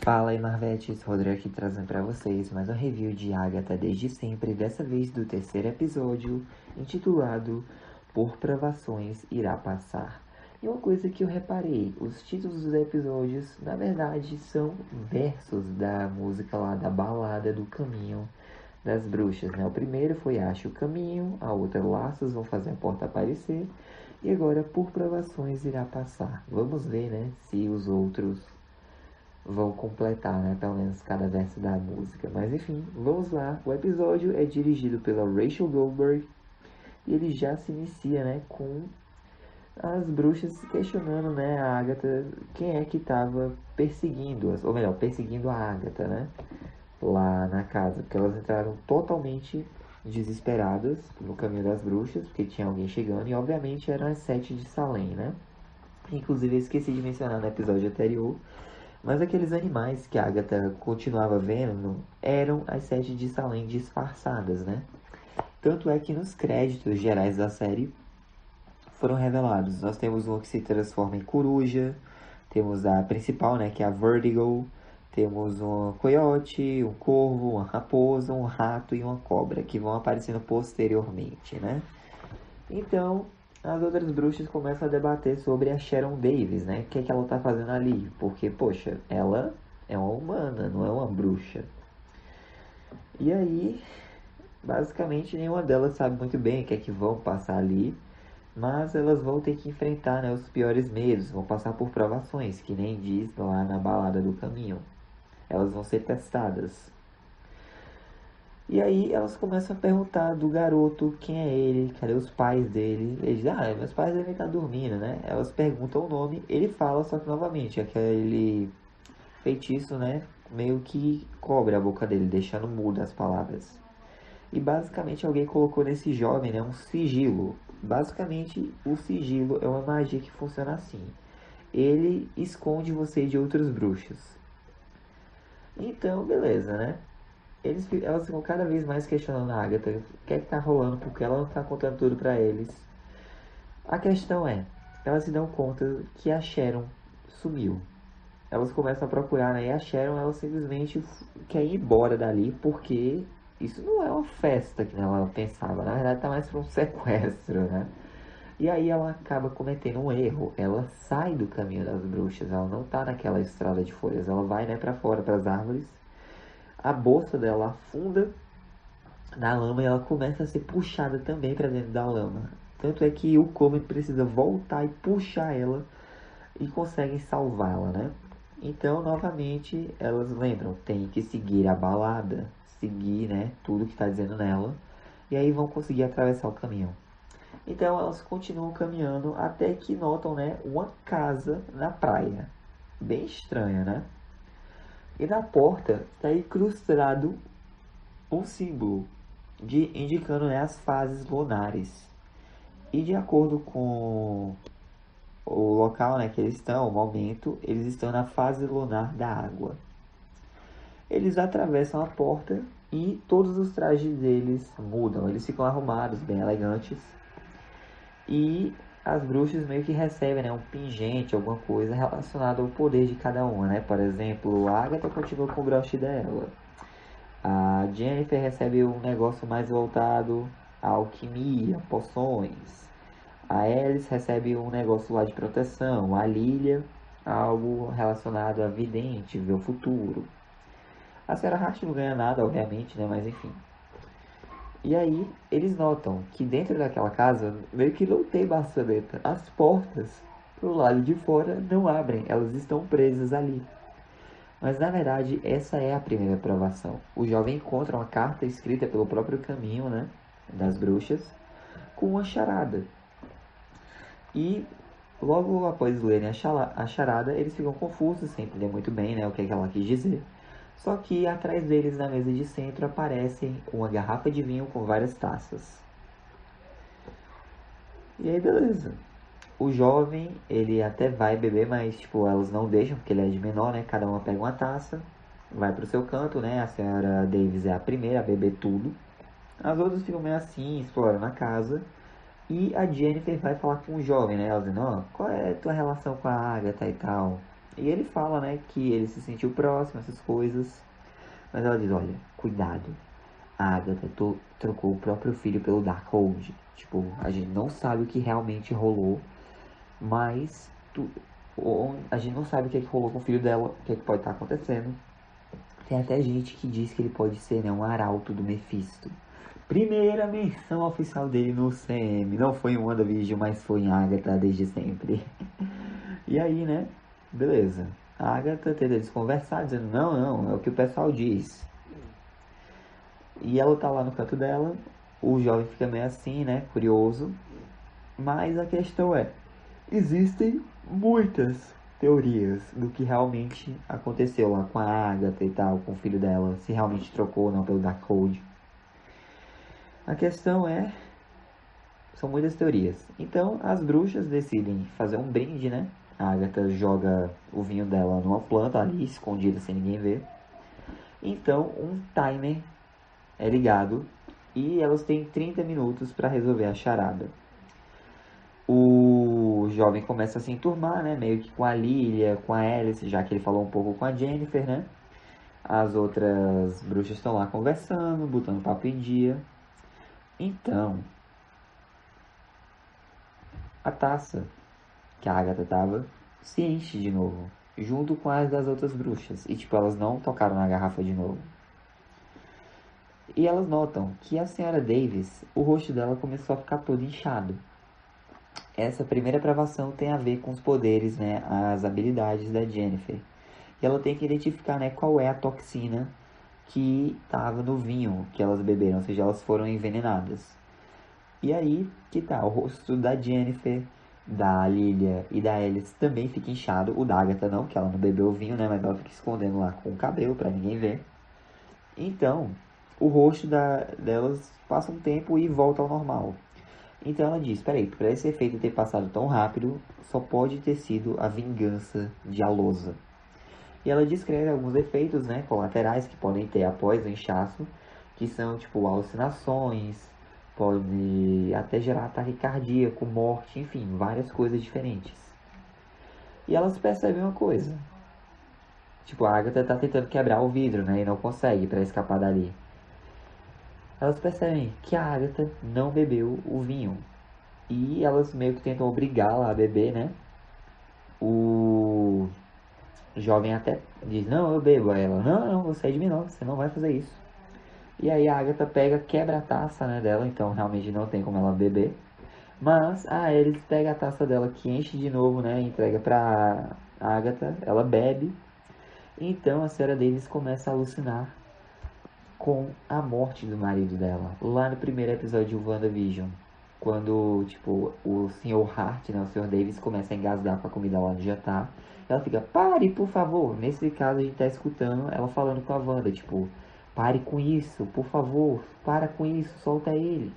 Fala aí, Marvetes, Rodrigo aqui trazendo pra vocês mais um review de Agatha desde sempre, dessa vez do terceiro episódio, intitulado Por Provações Irá Passar. E uma coisa que eu reparei, os títulos dos episódios, na verdade, são versos da música lá, da balada do Caminho das Bruxas, né? O primeiro foi Ache o Caminho, a outra Laços Vão Fazer a Porta Aparecer, e agora Por Provações Irá Passar. Vamos ver, né, se os outros vão completar, né, pelo menos cada verso da música. Mas enfim, vamos lá. O episódio é dirigido pela Rachel Goldberg e ele já se inicia, né, com as bruxas se questionando, né, a Agatha, quem é que estava perseguindo-as, ou melhor, perseguindo a Agatha, né, lá na casa, porque elas entraram totalmente desesperadas no caminho das bruxas, porque tinha alguém chegando, e obviamente eram as sete de Salem, né. Inclusive eu esqueci de mencionar no episódio anterior, mas aqueles animais que a Agatha continuava vendo eram as sete de Salem disfarçadas, né? Tanto é que nos créditos gerais da série foram revelados. Nós temos uma que se transforma em coruja, temos a principal, né, que é a Vertigo, temos um coiote, um corvo, uma raposa, um rato e uma cobra, que vão aparecendo posteriormente, né? Então, as outras bruxas começam a debater sobre a Sharon Davis, né? O que é que ela tá fazendo ali? Porque, poxa, ela é uma humana, não é uma bruxa. E aí, basicamente, nenhuma delas sabe muito bem o que é que vão passar ali, mas elas vão ter que enfrentar, né, os piores medos, vão passar por provações, que nem diz lá na balada do caminho. Elas vão ser testadas. E aí elas começam a perguntar do garoto quem é ele, cadê os pais dele. Ele diz, meus pais devem estar dormindo, né? Elas perguntam o nome, ele fala, só que novamente, aquele feitiço, né? Meio que cobre a boca dele, deixando mudo as palavras. E basicamente alguém colocou nesse jovem, né, um sigilo. Basicamente o sigilo é uma magia que funciona assim. Ele esconde você de outros bruxos. Então, beleza, né? Elas ficam cada vez mais questionando a Agatha o que é que tá rolando, porque ela não tá contando tudo pra eles. A questão é, elas se dão conta que a Sharon sumiu. Elas começam a procurar, né? E a Sharon, ela simplesmente quer ir embora dali, porque isso não é uma festa que ela pensava. Na verdade, tá mais pra um sequestro, né? E aí ela acaba cometendo um erro. Ela sai do caminho das bruxas. Ela não tá naquela estrada de folhas. Ela vai, né, pra fora, pras árvores. A bolsa dela afunda na lama e ela começa a ser puxada também para dentro da lama. Tanto é que o Coven precisa voltar e puxar ela e conseguem salvá-la, né? Então, novamente, elas lembram, tem que seguir a balada, seguir, né, tudo que está dizendo nela, e aí vão conseguir atravessar o caminho. Então, elas continuam caminhando até que notam, né, uma casa na praia. Bem estranha, né? E na porta está incrustado um símbolo indicando, né, as fases lunares. E de acordo com o local, né, que eles estão, o momento, eles estão na fase lunar da água. Eles atravessam a porta e todos os trajes deles mudam. Eles ficam arrumados, bem elegantes. E as bruxas meio que recebem, né, um pingente, alguma coisa relacionada ao poder de cada uma, né? Por exemplo, a Agatha continua com o broche dela. A Jennifer recebe um negócio mais voltado à alquimia, poções. A Alice recebe um negócio lá de proteção. A Lilia, algo relacionado a vidente, ver o futuro. A Sarah Hart não ganha nada, obviamente, né? Mas enfim. E aí, eles notam que dentro daquela casa, meio que não tem maçaneta. As portas pro lado de fora não abrem, elas estão presas ali. Mas na verdade, essa é a primeira provação. O jovem encontra uma carta escrita pelo próprio caminho, né, das bruxas, com uma charada. E logo após lerem a charada, eles ficam confusos, sem entender muito bem, né, o que é que ela quis dizer. Só que atrás deles, na mesa de centro, aparece uma garrafa de vinho com várias taças. E aí, beleza. O jovem, ele até vai beber, mas, tipo, elas não deixam, porque ele é de menor, né? Cada uma pega uma taça, vai pro seu canto, né? A senhora Davis é a primeira a beber tudo. As outras ficam meio assim, explorando a casa. E a Jennifer vai falar com o jovem, né? Ela dizendo, qual é a tua relação com a Agatha e tal? E ele fala, né, que ele se sentiu próximo, essas coisas. Mas ela diz, olha, cuidado. A Agatha trocou o próprio filho pelo Darkhold. Tipo, a gente não sabe o que realmente rolou, mas a gente não sabe o que, é que rolou com o filho dela, o que, é que pode estar acontecendo. Tem até gente que diz que ele pode ser, né, um arauto do Mephisto. Primeira menção oficial dele no CM. Não foi em WandaVision, mas foi em Agatha desde sempre. E aí, né? Beleza. A Agatha tenta desconversar, dizendo, não, não, é o que o pessoal diz. E ela tá lá no canto dela. O jovem fica meio assim, né? Curioso. Mas a questão é, existem muitas teorias do que realmente aconteceu lá com a Agatha e tal, com o filho dela, se realmente trocou ou não pelo Darkhold. A questão é, são muitas teorias. Então as bruxas decidem fazer um brinde, né? A Agatha joga o vinho dela numa planta ali, escondida sem ninguém ver. Então um timer é ligado e elas têm 30 minutos para resolver a charada. O jovem começa a se enturmar, né? Meio que com a Lilia, com a Alice, já que ele falou um pouco com a Jennifer, né? As outras bruxas estão lá conversando, botando papo em dia. Então, a taça que a Agatha tava se enche de novo, junto com as das outras bruxas. E tipo, elas não tocaram na garrafa de novo. E elas notam que a senhora Davis, o rosto dela começou a ficar todo inchado. Essa primeira provação tem a ver com os poderes, né, as habilidades da Jennifer. E ela tem que identificar, né, qual é a toxina que estava no vinho que elas beberam, ou seja, elas foram envenenadas. E aí que tá, o rosto da Jennifer, da Lilia e da Alice também fica inchado. O da Agatha não, que ela não bebeu o vinho, né, mas ela fica escondendo lá com o cabelo pra ninguém ver. Então, o rosto delas passa um tempo e volta ao normal. Então ela diz, peraí, para esse efeito ter passado tão rápido, só pode ter sido a vingança de Alosa. E ela descreve alguns efeitos, né, colaterais que podem ter após o inchaço, que são tipo alucinações, pode até gerar ataque cardíaco, morte, enfim, várias coisas diferentes. E elas percebem uma coisa. Tipo, a Agatha tá tentando quebrar o vidro, né, e não consegue para escapar dali. Elas percebem que a Agatha não bebeu o vinho. E elas meio que tentam obrigá-la a beber, né? O jovem até diz, não, eu bebo. Aí ela, não, não, você é de mim não, você não vai fazer isso. E aí a Agatha pega, quebra a taça, né, dela, então realmente não tem como ela beber. Mas a Alice pega a taça dela, que enche de novo, né, e entrega pra Agatha, ela bebe. Então a senhora Davis começa a alucinar com a morte do marido dela, lá no primeiro episódio de WandaVision. Quando, tipo, o Sr. Hart, né, o Sr. Davis começa a engasgar com a comida lá no jantar. Ela fica, pare, por favor. Nesse caso, a gente tá escutando ela falando com a Wanda, tipo, pare com isso, por favor, para com isso, solta ele.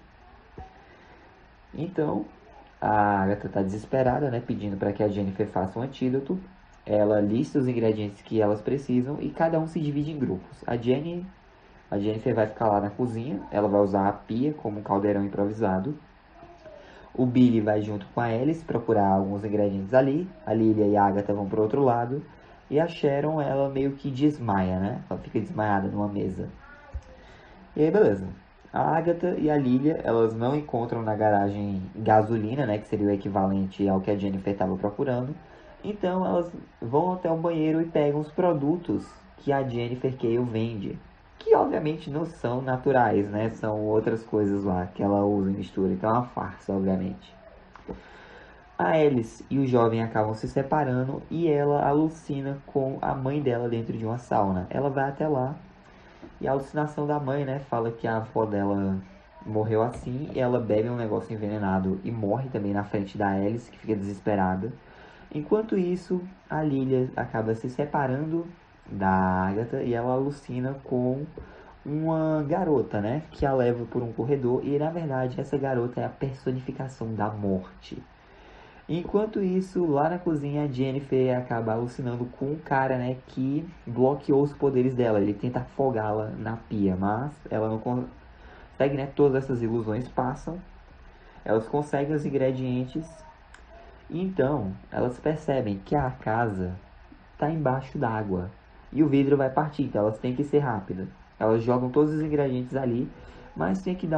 Então, a Agatha tá desesperada, né, pedindo para que a Jennifer faça um antídoto. Ela lista os ingredientes que elas precisam e cada um se divide em grupos. A Jennifer vai ficar lá na cozinha, ela vai usar a pia como um caldeirão improvisado. O Billy vai junto com a Alice procurar alguns ingredientes ali. A Lilia e a Agatha vão pro outro lado. E a Sharon, ela meio que desmaia, né? Ela fica desmaiada numa mesa. E aí, beleza. A Agatha e a Lilia, elas não encontram na garagem gasolina, né? Que seria o equivalente ao que a Jennifer estava procurando. Então, elas vão até o banheiro e pegam os produtos que a Jennifer Cale vende. Que, obviamente, não são naturais, né? São outras coisas lá que ela usa e mistura. Então, é uma farsa, obviamente. A Alice e o jovem acabam se separando e ela alucina com a mãe dela dentro de uma sauna. Ela vai até lá e a alucinação da mãe, né, fala que a avó dela morreu assim e ela bebe um negócio envenenado e morre também na frente da Alice, que fica desesperada. Enquanto isso, a Lilia acaba se separando da Agatha e ela alucina com uma garota, né, que a leva por um corredor e na verdade essa garota é a personificação da morte. Enquanto isso, lá na cozinha, a Jennifer acaba alucinando com um cara, né, que bloqueou os poderes dela. Ele tenta afogá-la na pia, mas ela não consegue, né? Todas essas ilusões passam. Elas conseguem os ingredientes. Então, elas percebem que a casa está embaixo d'água. E o vidro vai partir, então elas têm que ser rápidas. Elas jogam todos os ingredientes ali, mas tem que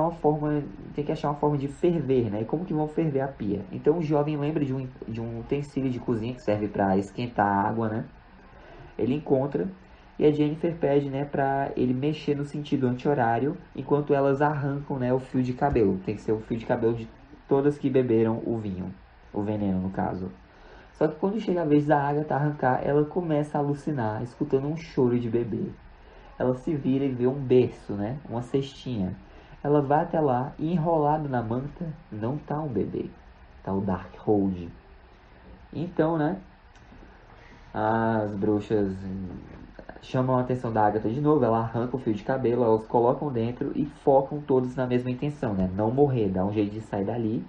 achar uma forma de ferver, né? E como que vão ferver a pia? Então o jovem lembra de um utensílio de cozinha que serve para esquentar a água, né? Ele encontra e a Jennifer pede, né, para ele mexer no sentido anti-horário enquanto elas arrancam, né, o fio de cabelo. Tem que ser o fio de cabelo de todas que beberam o vinho, o veneno no caso. Só que quando chega a vez da Agatha arrancar, ela começa a alucinar, escutando um choro de bebê. Ela se vira e vê um berço, né? Uma cestinha. Ela vai até lá e enrolado na manta, não tá um bebê. Tá o Darkhold. Então, né? As bruxas chamam a atenção da Agatha de novo. Ela arranca o fio de cabelo, elas colocam dentro e focam todos na mesma intenção, né? Não morrer, dá um jeito de sair dali.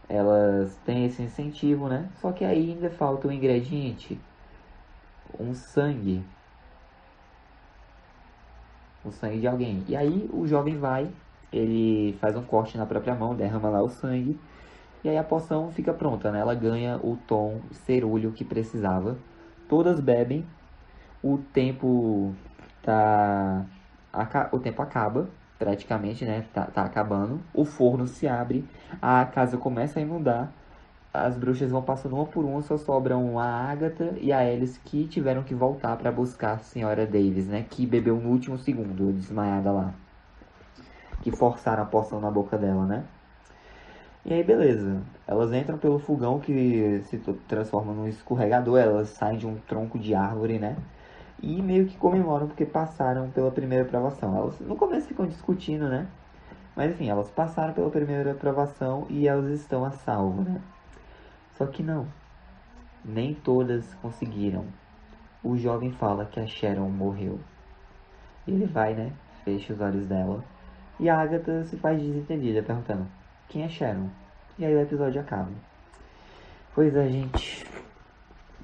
Elas têm esse incentivo, né? Só que aí ainda falta um ingrediente. Um sangue. O sangue de alguém. E aí o jovem vai, ele faz um corte na própria mão, derrama lá o sangue. E aí a poção fica pronta, né? Ela ganha o tom cerúleo que precisava. Todas bebem. O tempo acaba, praticamente, né? Tá acabando. O forno se abre. A casa começa a inundar. As bruxas vão passando uma por uma, só sobram a Agatha e a Alice que tiveram que voltar para buscar a senhora Davis, né? Que bebeu no último segundo, desmaiada lá. Que forçaram a poção na boca dela, né? E aí, beleza. Elas entram pelo fogão que se transforma num escorregador. Elas saem de um tronco de árvore, né? E meio que comemoram porque passaram pela primeira provação. Elas no começo ficam discutindo, né? Mas enfim, elas passaram pela primeira provação e elas estão a salvo, né? Só que não, nem todas conseguiram. O jovem fala que a Sharon morreu. Ele vai, né, fecha os olhos dela. E a Agatha se faz desentendida, perguntando, quem é Sharon? E aí o episódio acaba. Pois é, gente.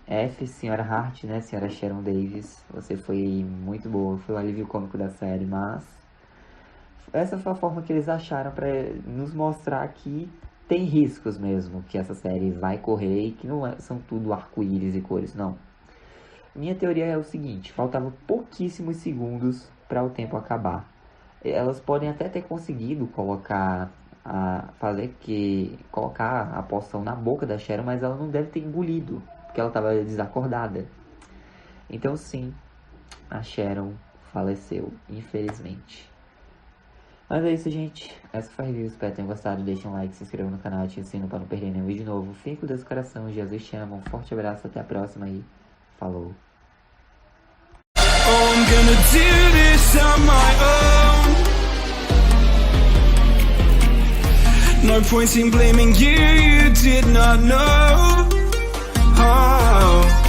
F, senhora Hart, né, senhora Sharon Davis. Você foi muito boa, foi o alívio cômico da série, mas... essa foi a forma que eles acharam para nos mostrar que tem riscos mesmo que essa série vai correr e que não são tudo arco-íris e cores, não. Minha teoria é o seguinte, faltava pouquíssimos segundos para o tempo acabar. Elas podem até ter conseguido colocar a poção na boca da Sharon, mas ela não deve ter engolido, porque ela estava desacordada. Então sim, a Sharon faleceu, infelizmente. Mas é isso, gente. Essa foi a review. Espero que tenham gostado. Deixa um like, se inscreva no canal, ative o sino para não perder nenhum vídeo novo. Fique com Deus no coração. Jesus te ama. Um forte abraço. Até a próxima aí. Falou. I'm gonna do this on my own. No point in blaming you, you did not know. Oh.